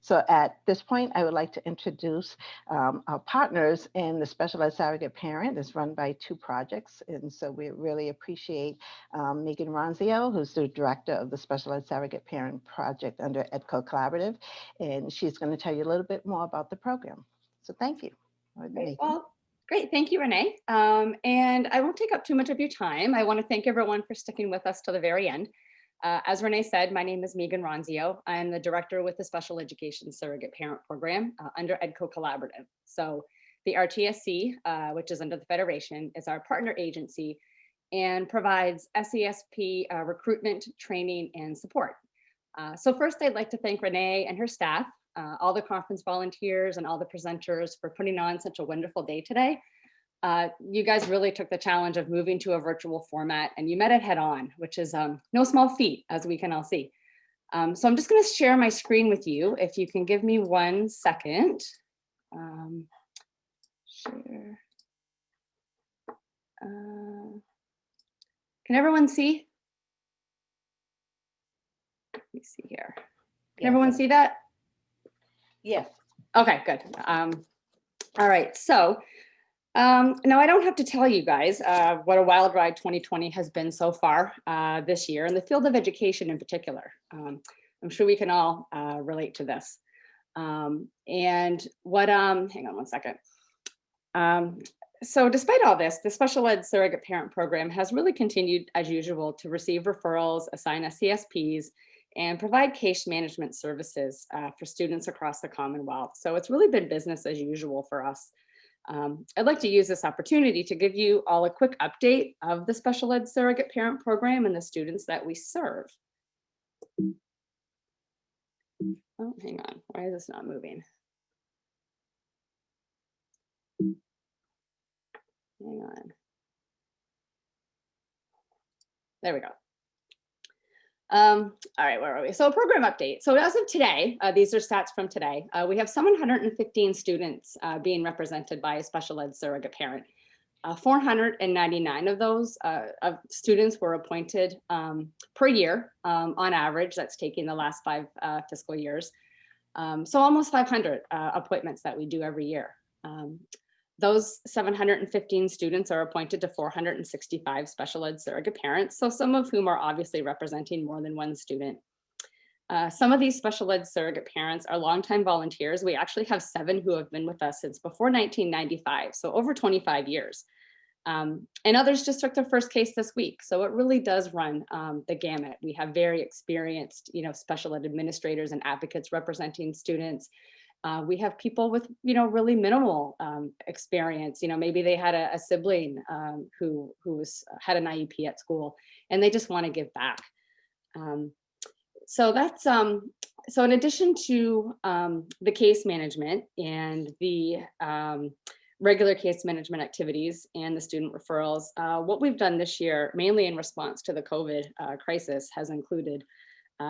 So at this point, I would like to introduce our partners in the Special Ed Surrogate Parent. It's run by two projects. And so we really appreciate Megan Ronzio, who's the director of the Special Ed Surrogate Parent Project under EDCO Collaborative. And she's going to tell you a little bit more about the program. So thank you. Great. Well, great. Thank you, Renee. And I won't take up too much of your time. I want to thank everyone for sticking with us to the very end. As Renee said, my name is Megan Ronzio. I'm the director with the Special Education Surrogate Parent Program under EDCO Collaborative. So the RTSC, which is under the Federation, is our partner agency and provides SESP recruitment, training, and support. So first, I'd like to thank Renee and her staff, all the conference volunteers and all the presenters for putting on such a wonderful day today. You guys really took the challenge of moving to a virtual format and you met it head on, which is no small feat, as we can all see. So I'm just going to share my screen with you. If you can give me 1 second. Share. Can everyone see? Let me see here. Can everyone see that? Yes. Okay, good. All right, so now I don't have to tell you guys what a wild ride 2020 has been so far this year in the field of education in particular. I'm sure we can all relate to this. And what, hang on 1 second. So despite all this, the Special Ed Surrogate Parent Program has really continued as usual to receive referrals, assign SESPs, and provide case management services for students across the Commonwealth. So it's really been business as usual for us. I'd like to use this opportunity to give you all a quick update of the Special Ed Surrogate Parent Program and the students that we serve. Oh, hang on, why is this not moving? Hang on. There we go. All right, where are we? So a program update. So as of today, these are stats from today. We have 715 students being represented by a special ed surrogate parent. 499 of those students were appointed per year on average. That's taking the last 5 fiscal years. So almost 500 appointments that we do every year. Those 715 students are appointed to 465 special ed surrogate parents, so some of whom are obviously representing more than one student. Some of these special ed surrogate parents are longtime volunteers. We actually have 7 who have been with us since before 1995, so over 25 years. And others just took their first case this week, so it really does run the gamut. We have very experienced, special ed administrators and advocates representing students. We have people with, really minimal experience. Maybe they had a sibling who had an IEP at school, and they just want to give back. So that's so in addition to the case management and the regular case management activities and the student referrals, what we've done this year, mainly in response to the COVID crisis, has included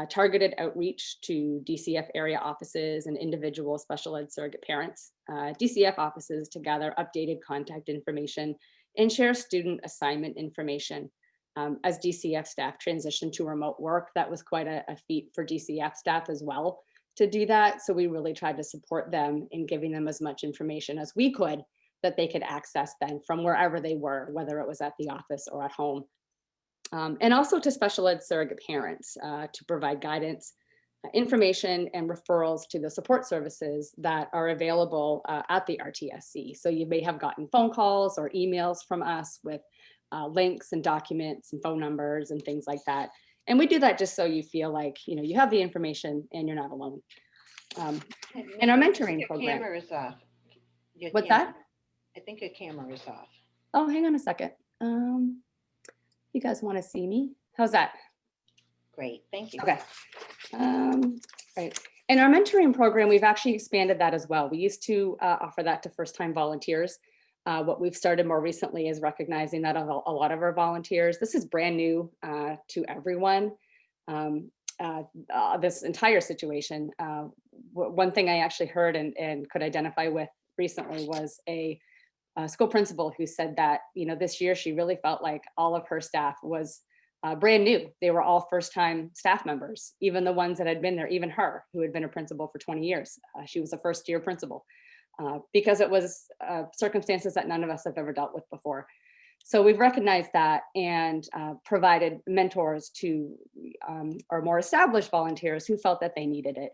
targeted outreach to DCF area offices and individual special ed surrogate parents, DCF offices to gather updated contact information and share student assignment information. As DCF staff transition to remote work, that was quite a feat for DCF staff as well to do that. So we really tried to support them in giving them as much information as we could that they could access then from wherever they were, whether it was at the office or at home. And also to special ed surrogate parents to provide guidance, information, and referrals to the support services that are available at the RTSC. So you may have gotten phone calls or emails from us with links and documents and phone numbers and things like that. And we do that just so you feel like you have the information and you're not alone. In our mentoring program. Your camera is off. What's that? I think your camera is off. Oh, hang on a second. You guys want to see me? How's that? Great, thank you. Okay. Right. In our mentoring program, we've actually expanded that as well. We used to offer that to first-time volunteers. What we've started more recently is recognizing that a lot of our volunteers, this is brand new to everyone. This entire situation. One thing I actually heard and could identify with recently was a school principal who said that, this year she really felt like all of her staff was brand new. They were all first-time staff members, even the ones that had been there, even her, who had been a principal for 20 years. She was a first-year principal because it was circumstances that none of us have ever dealt with before. So we've recognized that and provided mentors to our more established volunteers who felt that they needed it.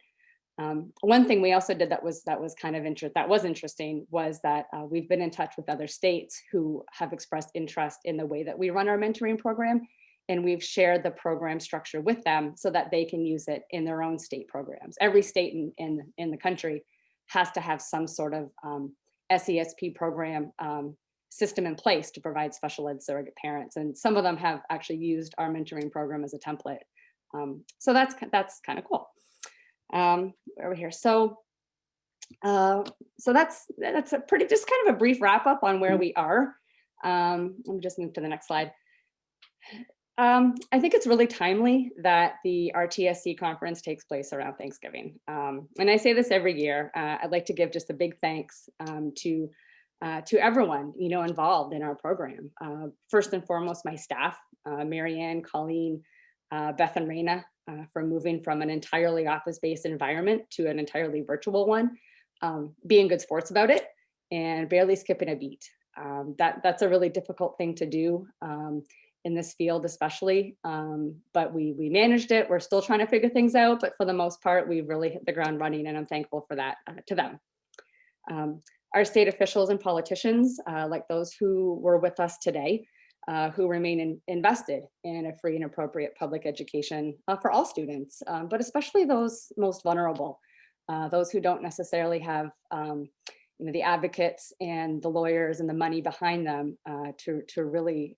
One thing we also did that was interesting was that we've been in touch with other states who have expressed interest in the way that we run our mentoring program, and we've shared the program structure with them so that they can use it in their own state programs. Every state in the country has to have some sort of SESP program system in place to provide special ed surrogate parents, and some of them have actually used our mentoring program as a template. So that's kind of cool. Over here. So that's a pretty, just kind of a brief wrap up on where we are. Let me just move to the next slide. I think it's really timely that the RTSC conference takes place around Thanksgiving. And I say this every year. I'd like to give just a big thanks to everyone, involved in our program. First and foremost, my staff, Marianne, Colleen, Beth and Raina, for moving from an entirely office-based environment to an entirely virtual one, being good sports about it and barely skipping a beat. That's a really difficult thing to do in this field, especially, but we managed it. We're still trying to figure things out, but for the most part, we've really hit the ground running, and I'm thankful for that to them. Our state officials and politicians, like those who were with us today, who remain invested in a free and appropriate public education for all students, but especially those most vulnerable, those who don't necessarily have the advocates and the lawyers and the money behind them to really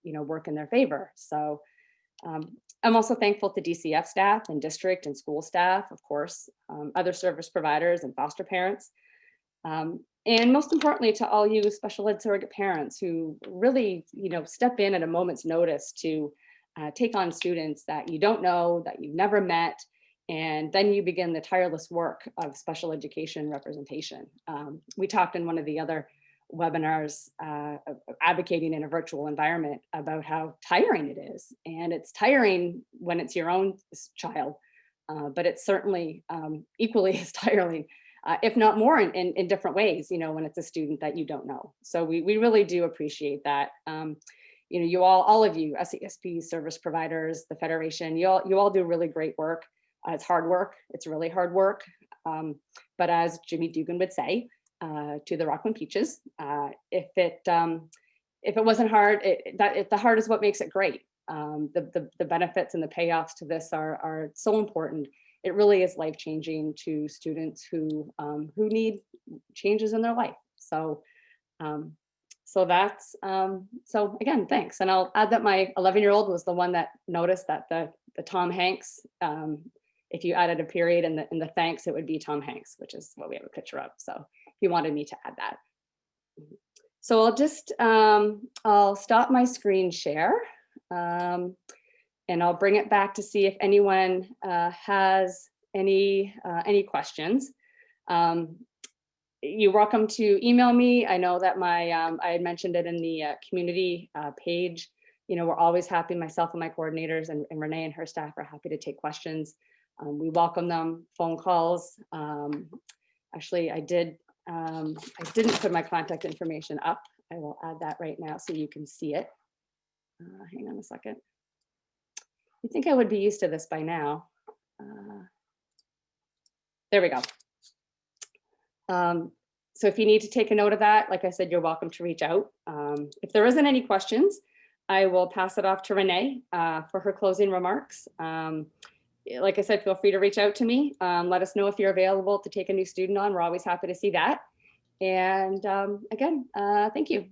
work in their favor. So I'm also thankful to DCF staff and district and school staff, of course, other service providers and foster parents. And most importantly, to all you special ed surrogate parents who really, step in at a moment's notice to take on students that you don't know, that you've never met, and then you begin the tireless work of special education representation. We talked in one of the other webinars advocating in a virtual environment about how tiring it is. And it's tiring when it's your own child, but it's certainly equally as tiring, if not more in different ways, when it's a student that you don't know. So we really do appreciate that. You all of you, SESP service providers, the Federation, you all do really great work. It's hard work. It's really hard work. But as Jimmy Dugan would say, to the Rockland Peaches, if it wasn't hard, the hard is what makes it great. The benefits and the payoffs to this are so important. It really is life-changing to students who need changes in their life. So that's so again, thanks. And I'll add that my 11-year-old was the one that noticed that the Tom Hanks, if you added a period in the thanks, it would be Tom Hanks, which is what we have a picture of. So he wanted me to add that. So I'll just I'll stop my screen share. And I'll bring it back to see if anyone has any questions. You're welcome to email me. I know that I had mentioned it in the community page. We're always happy, myself and my coordinators and Renee and her staff are happy to take questions. We welcome them, phone calls. Actually, I didn't put my contact information up. I will add that right now so you can see it. Hang on a second. You think I would be used to this by now. There we go. So if you need to take a note of that, like I said, you're welcome to reach out. If there isn't any questions, I will pass it off to Renee for her closing remarks. Like I said, feel free to reach out to me. Let us know if you're available to take a new student on. We're always happy to see that. And again, thank you.